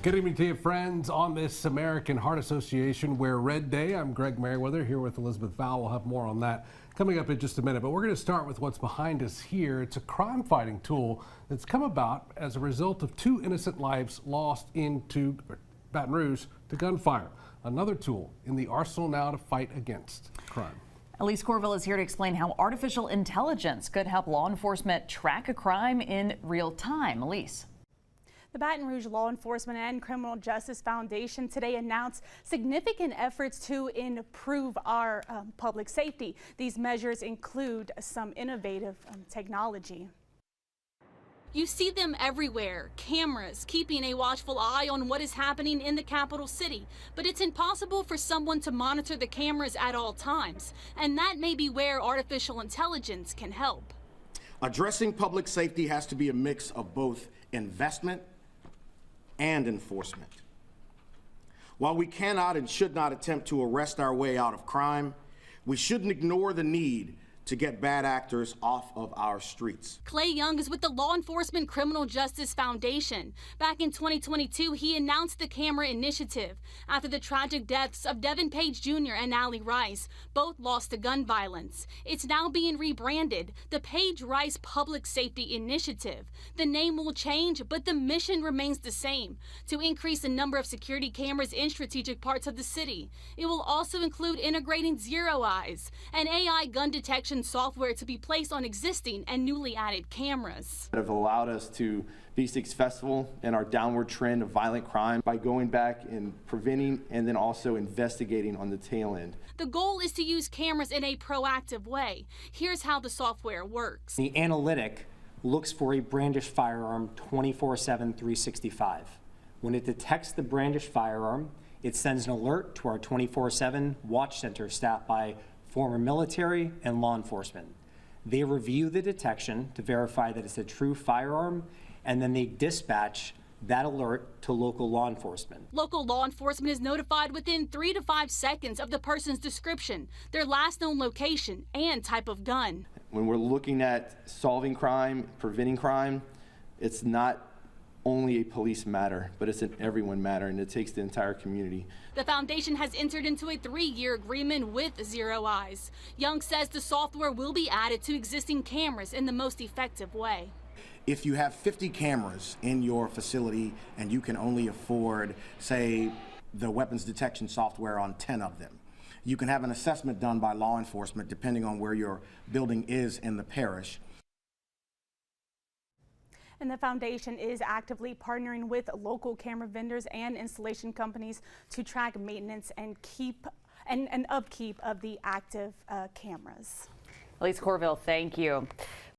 Good evening to you, friends, on this American Heart Association Wear Red Day. I'm Greg Merriweather here with Elizabeth Vowell. We'll have more on that coming up in just a minute, but we're going to start with what's behind us here. It's a crime-fighting tool that's come about as a result of 2 innocent lives lost into Baton Rouge to gunfire. Another tool in the arsenal now to fight against crime. Elise Corville is here to explain how artificial intelligence could help law enforcement track a crime in real time. Elise. The Baton Rouge Law Enforcement and Criminal Justice Foundation today announced significant efforts to improve our public safety. These measures include some innovative technology. You see them everywhere, cameras, keeping a watchful eye on what is happening in the capital city. But it's impossible for someone to monitor the cameras at all times. And that may be where artificial intelligence can help. Addressing public safety has to be a mix of both investment and enforcement. While we cannot and should not attempt to arrest our way out of crime, we shouldn't ignore the need to get bad actors off of our streets. Clay Young is with the Law Enforcement Criminal Justice Foundation. Back in 2022, he announced the Camera Initiative after the tragic deaths of Devin Page Jr. and Allie Rice, both lost to gun violence. It's now being rebranded the Page Rice Public Safety Initiative. The name will change, but the mission remains the same, to increase the number of security cameras in strategic parts of the city. It will also include integrating Zero Eyes, an AI gun detection software to be placed on existing and newly added cameras. That have allowed us to be successful in our downward trend of violent crime by going back and preventing and then also investigating on the tail end. The goal is to use cameras in a proactive way. Here's how the software works. The analytic looks for a brandished firearm 24/7, 365. When it detects the brandished firearm, it sends an alert to our 24/7 watch center staffed by former military and law enforcement. They review the detection to verify that it's a true firearm, and then they dispatch that alert to local law enforcement. Local law enforcement is notified within 3 to 5 seconds of the person's description, their last known location, and type of gun. When we're looking at solving crime, preventing crime, it's not only a police matter, but it's an everyone matter, and it takes the entire community. The foundation has entered into a 3-year agreement with Zero Eyes. Young says the software will be added to existing cameras in the most effective way. If you have 50 cameras in your facility and you can only afford, say, the weapons detection software on 10 of them, you can have an assessment done by law enforcement depending on where your building is in the parish. And the foundation is actively partnering with local camera vendors and installation companies to track maintenance and upkeep of the active cameras. Elise Corville, thank you.